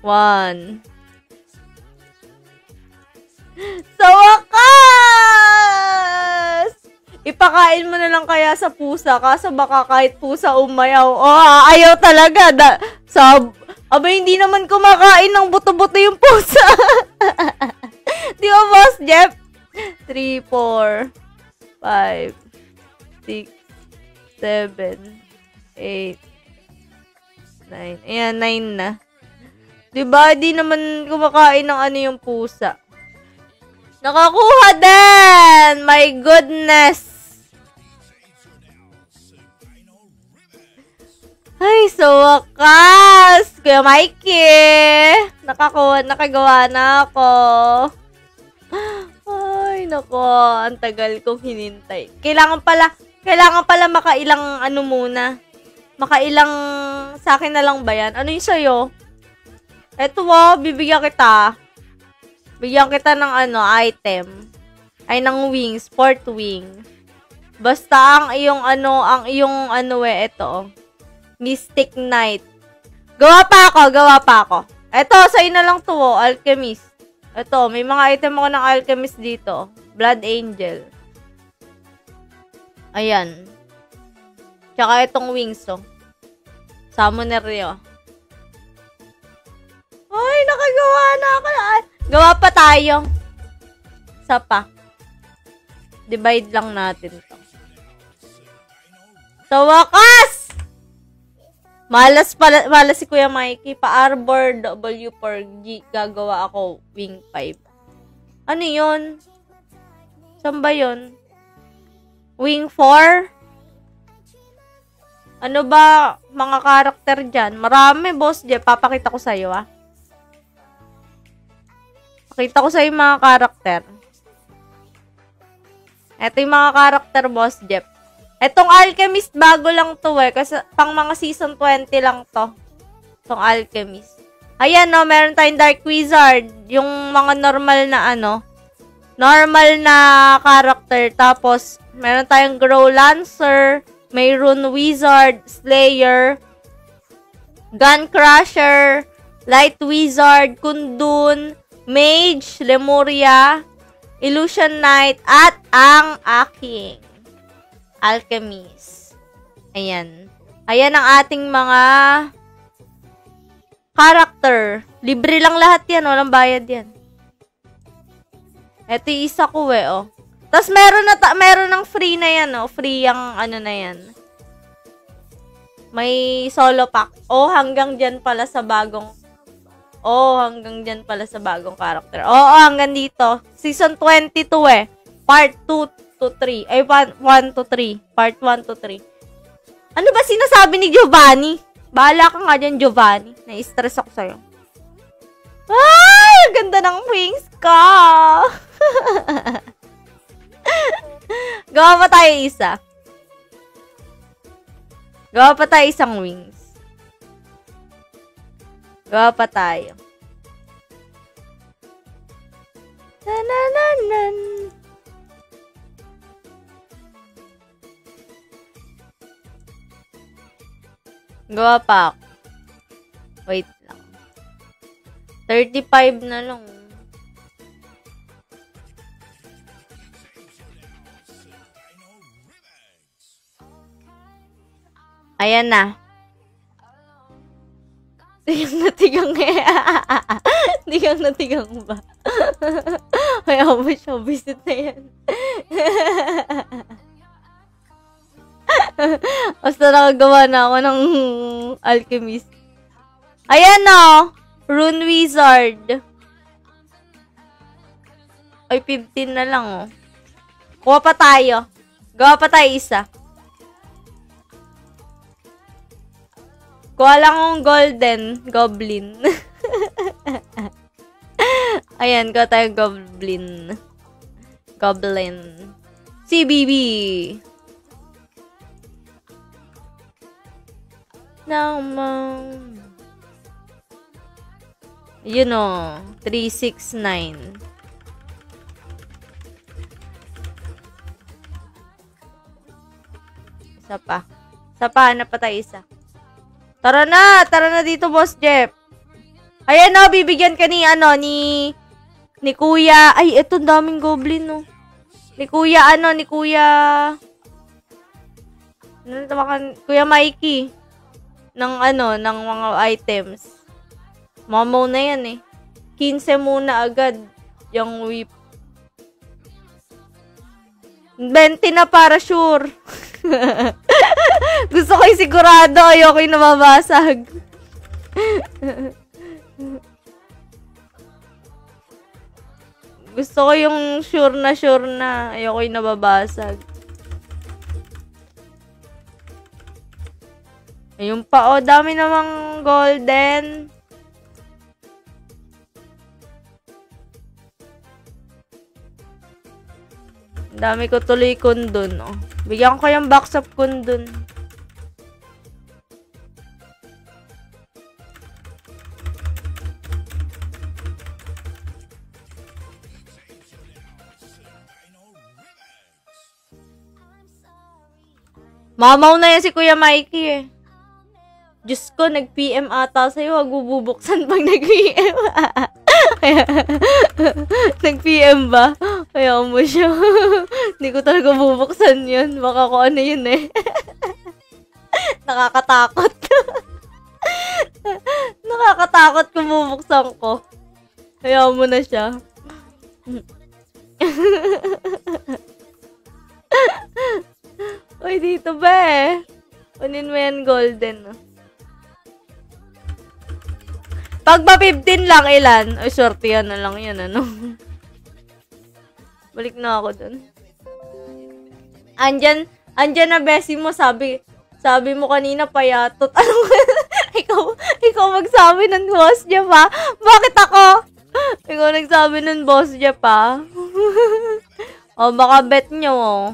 1. Sa wakas! Ipakain mo na lang kaya sa pusa. Kaso baka kahit pusa umayaw. Oh, ayaw talaga. Aba, hindi naman kumakain ng buto-buto yung pusa. Di ba, Boss Jeff? 3, 4, 5, 6, 7, 8, 9. Ayan, 9 na. Diba, di naman kumakain ng yung pusa. Nakakuha din! My goodness! Ay, so wakas! Kuya Mikey! Nakagawa na ako. Ay, nako. Ang tagal kong hinintay. Kailangan pala makailang muna. Makailang, sa akin na lang ba yan? Ano yung sa'yo? Eto bibigyan kita. Bigyan kita ng item. Ay, ng wing. Sport wing. Basta ang iyong ito. Mystic Knight. Gawa pa ako. Eto, sa'yo na lang to, Alchemist. Eto, may mga item ako ng Alchemist dito. Blood Angel. Ayan. Tsaka itong wings, Summoner yun. Ay, nakagawa na ako. Gawa pa tayo. Isa pa. Divide lang natin to. Sa wakas! Malas si Kuya Mikey. Pa-Arbor W4G. Gagawa ako. Wing 5. Ano yun? Saan ba yun? Wing 4? Ano ba mga karakter dyan? Marami, Boss Jeff. Papakita ko sa'yo, ah. Pakita ko sa'yo yung mga karakter. Ito yung mga karakter, Boss Jeff. Etong Alchemist, bago lang to eh. Kasi pang mga season 20 lang to. Itong Alchemist. Ayan, no. Meron tayong Dark Wizard. Yung mga normal na normal na karakter. Tapos, meron tayong Grow Lancer. May Rune Wizard, Slayer, Gun Crusher, Light Wizard, Kundun, Mage, Lemuria, Illusion Knight, at ang aking Alchemist. Ayan. Ayan ang ating mga character. Libre lang lahat yan. Walang bayad yan. Ito yung isa ko eh, oh. Tapos meron ng free na yan, oh. Free yung na yan. May solo pack. Hanggang dyan pala sa bagong character. Hanggang dito. Season 22 eh. Part 2 to 3. Ay, 1 to 3. Part 1 to 3. Ano ba sinasabi ni Giovanni? Bahala ka nga dyan, Giovanni. Na-stress ako sa'yo. Ay! Ang ganda ng wings ka! Gawa pa tayo isa. Gawa pa tayo isang wings. Gawa pa tayo. Nanananan. Gawa pa ako. Wait lang. 35 na lang. Ayan na. Tigang na tigang eh. Tigang na tigang ba? Kaya mo siya, visit na yan. Basta nakagawa na ako ng Alchemist. Ayan o. Rune Wizard. Ay, 15 na lang oh. Kuha pa tayo. Gawa pa tayo isa. Kuha lang akong golden goblin. Ayan, kuha tayo goblin. Goblin. CBB. Naman. Yun o. 369. Isa pa. Hanap pa tayo isa. Tara na dito, Boss Jeff. Ayan o, bibigyan ka ni Kuya. Ay, eto daming goblin, no. Ni Kuya Kuya Mikey. Ng mga items. Mamaw na yan eh. 15 muna agad. Yung whip. 20 na para sure. Gusto ko yung sigurado. Ayoko yung nababasag. Gusto ko yung sure na. Ayoko yung nababasag. Ayun pa. Dami namang golden. Dami ko tuloy kundun, oh. Bigyan ko yung box of kundun. Mamaw na yan si Kuya Mikey, eh. Diyos ko, nag-PM ata sa'yo. Huwag bubuksan pag nag-PM. Nag-PM ba? Kaya mo siya. Hindi ko talaga bubuksan yun. Baka ko ano yun eh. Nakakatakot. Nakakatakot kung bubuksan ko. Kaya mo na siya. Uy, dito ba eh? Kunin mo yan golden. Pag ba 15 lang, ilan? Ay, shorty yan na lang yan, ano? Balik na ako dun. Andyan na besi mo, sabi mo kanina payatot. Ano ikaw magsabi ng boss niya pa? Bakit ako? Ikaw nagsabi ng boss niya pa? O, baka bet nyo, oh.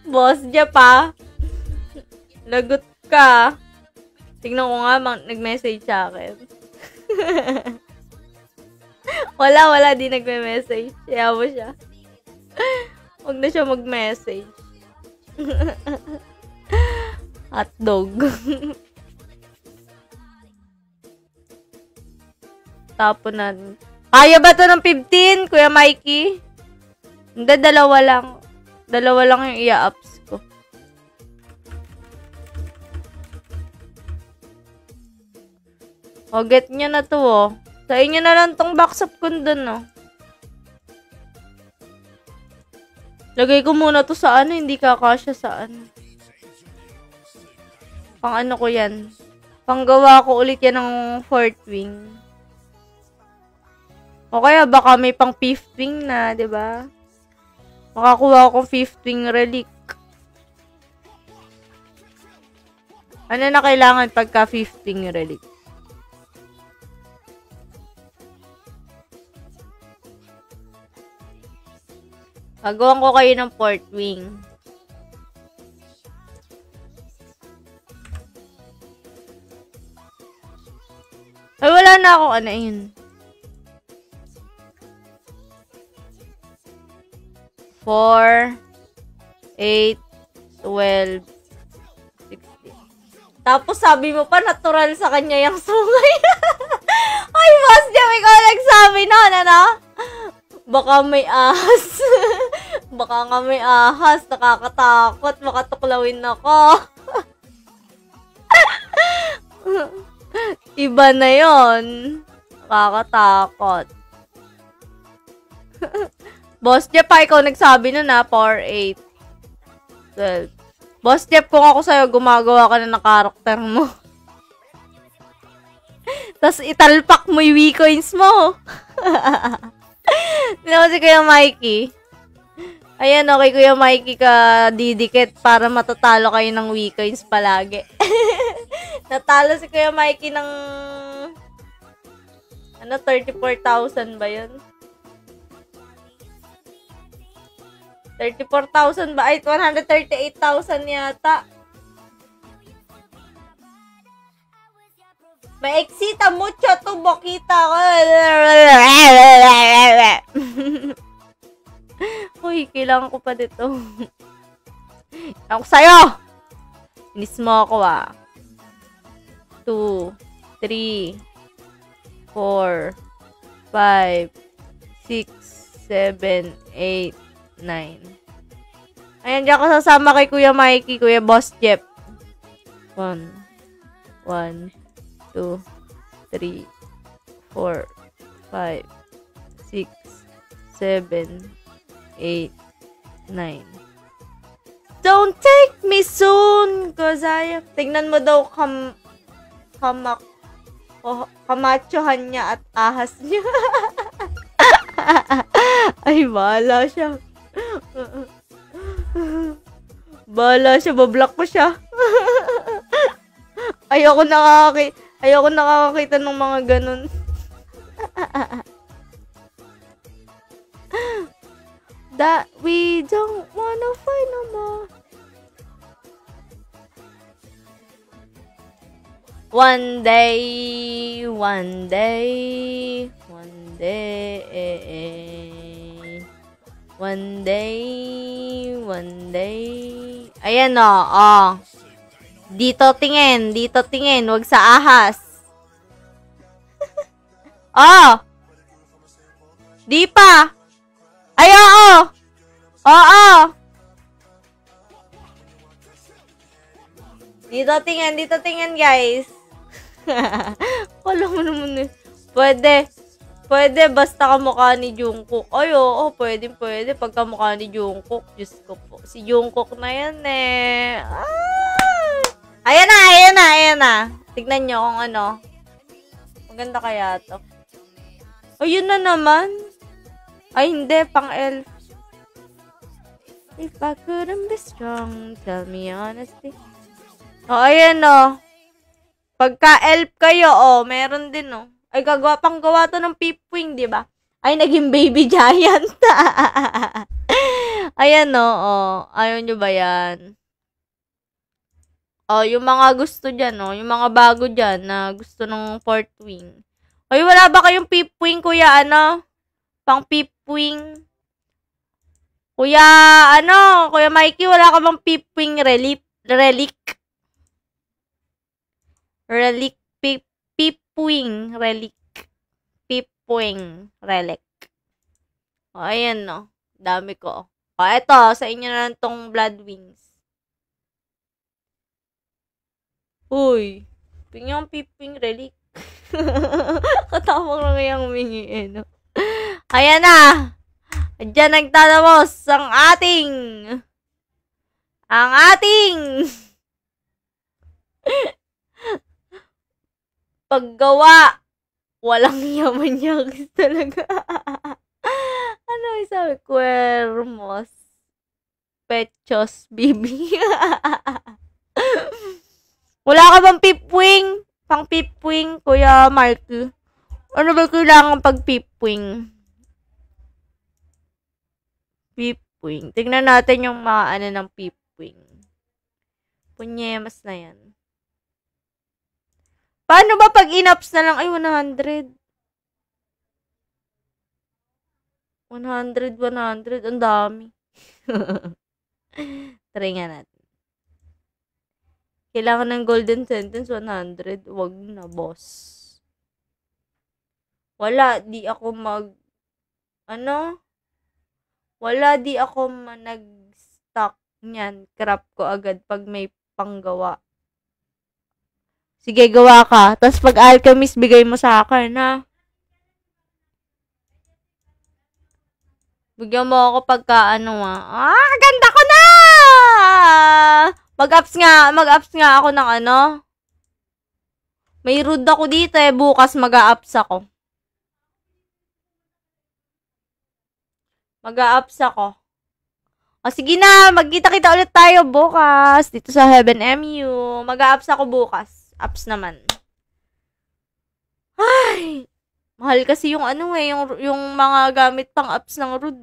Boss niya pa? Lagot ka. Tignan ko nga, nag-message sa akin. Wala, di nagme-message. Kaya mo siya. Huwag na siya mag-message. Hotdog. Tapunan. Kaya ba to ng 15, Kuya Mikey? Hindi, dalawa lang. Dalawa lang yung i-ups ko. O, get nyo na to, oh. Sa inyo na lang tong box up ko dun, oh. Lagay ko muna to sa ano, hindi kakasya sa ano. Pang ano ko yan. Panggawa ko ulit yan ng fourth wing. O kaya baka may pang fifth wing na, di ba? Makakuha ko fifth wing relic. Ano na kailangan pagka fifth wing relic? Gagawan ko kayo ng fourth wing. Ay, wala na akong ano yun. 4, 8, 12, 16. Tapos sabi mo pa, natural sa kanya yung sungay. Ay, boss Jam, ikaw nagsabi nun, ano? Baka may ahas. Baka nga may ahas. Nakakatakot. Makatuklawin ako. Iba na yon. Nakakatakot. Boss Jeff, pa ikaw nagsabi nun na 4, 8, 12. Boss Jeff, kung ako sa'yo, gumagawa ka na ng karakter mo. Tapos italpak mo yung Wii-coins mo. Tignan mo si Kuya Mikey. Ayan, okay, Kuya Mikey ka didikit para matatalo kayo ng Wii-coins palagi. Natalo si Kuya Mikey ng 34,000 ba yun? 34,000 ba? Ay, 138,000 yata. Maeksita mucho tu boquita ko. Uy, kailangan ko pa dito. Ako sa'yo! Inis mo ako, ah. 2, 3, 4, 5, 6, 7, 8, 9. Ayan, diyan ka sasama kay Kuya Mikey, Kuya Boss Jeff. 1, 1, 2, 3, 4, 5, 6, 7, 8, 9. Don't take me soon, cause I... Tignan mo daw kamachohan niya at ahas niya. Ay, bahala siya. Bahala siya, bablock ko siya. Ayoko nakakakita ng mga ganun. That we don't wanna fight no more. One day, one day, one day, one day, one day. Ayan o, Dito tingin, wag sa ahas. Di pa. Ay, oo. Oo. Dito tingin, guys. Wala mo naman eh. Pwede, basta kamukha ni Jungkook. Ay, oo, pwede. Pagka mukha ni Jungkook, Diyos ko po. Si Jungkook na yan eh. Ayan na. Tignan nyo kung ano. Maganda kaya to. O, yun na naman. Ay, hindi. Pang-elf. If I couldn't be strong, tell me honestly. O, ayan o. Pagka-elf kayo, meron din o. Ay, pang-gawa to ng Pipwing, di ba? Ay, naging baby giant. Ayan o. Ayaw nyo ba yan? Yung mga gusto dyan, yung mga bago dyan na gusto ng fourth wing. Ay, wala ba kayong Pipwing, kuya, pang Pipwing? Kuya, Kuya Mikey, wala ka bang Pipwing relic? Pipwing relic. Pipwing relic. O, ayan, dami ko. O, eto, sa inyo na lang tong blood wings. Uy, tingnan yung Pipwing relic. Katapang lang yung humingi, Ayan na. Diyan nagtatapos ang ating paggawa. Walang yaman-yakis talaga. Ano yung sabi? Cuermos. Pechos, bibi. Wala ka bang Pipwing? Pang Pipwing, Kuya Mark? Ano ba kailangan pag Pipwing? Pipwing. Tingnan natin yung mga ng Pipwing. Punyemas na yan. Paano ba pag in-ups na lang? Ay, 100. 100. Ang dami. Try nga natin. Kailangan ng golden sentence, 100. Wag na, boss. Wala, di ako Wala, di ako nag-stock niyan. Crap ko agad pag may panggawa. Sige, gawa ka. Tapos pag alchemist, bigay mo sa akin, ha? Bigyan mo ako pagka ganda ko na! Mag-ups nga ako ng May rood ako dito bukas mag-ups ako. Mag-ups ako. O, sige na, magkita-kita ulit tayo bukas dito sa Heaven MU. Mag-ups ako bukas. Ups naman. Ay, mahal kasi yung yung mga gamit pang ups ng rood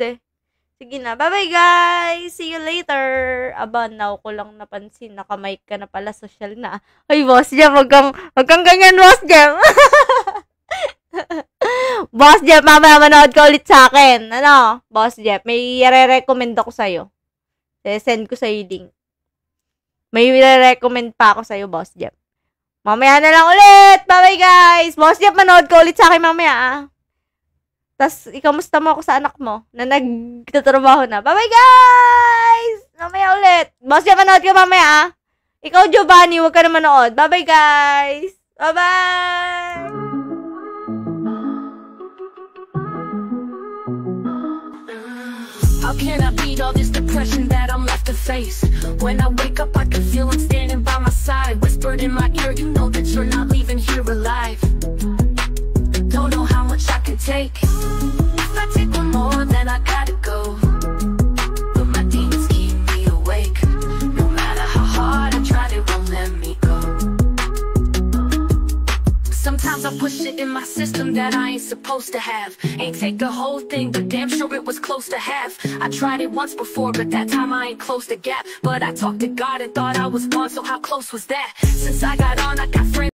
Sige na, bye-bye guys! See you later! Aba, now ko lang napansin, naka-mic ka na pala, social na. Ay, Boss Jeff, wag kang ganyan, Boss Jeff! Boss Jeff, mamaya manood ka ulit sa akin. Boss Jeff, may i-recommend ako sa'yo. Send ko sa'yo link. May i-recommend pa ako sa'yo, Boss Jeff. Mamaya na lang ulit! Bye-bye guys! Boss Jeff, manood ka ulit sa akin mamaya, Tas, ikamusta mo ako sa anak mo na nagtatrabaho na. Bye-bye, guys! Mamaya ulit. Boss, yan, manood ka mamaya, Ikaw, Giovanni, huwag ka na manood. Bye-bye, guys! Bye-bye! How can I beat all this depression that I'm left to face? When I wake up, I can feel him standing by my side. Whispered in my ear, you know that you're not leaving here alive. Don't know how much I can take. If I take one more, then I gotta go. But my demons keep me awake. No matter how hard I try, they won't let me go. Sometimes I push it in my system that I ain't supposed to have. Ain't take the whole thing, but damn sure it was close to half. I tried it once before, but that time I ain't closed the gap. But I talked to God and thought I was gone, so how close was that? Since I got on, I got friends.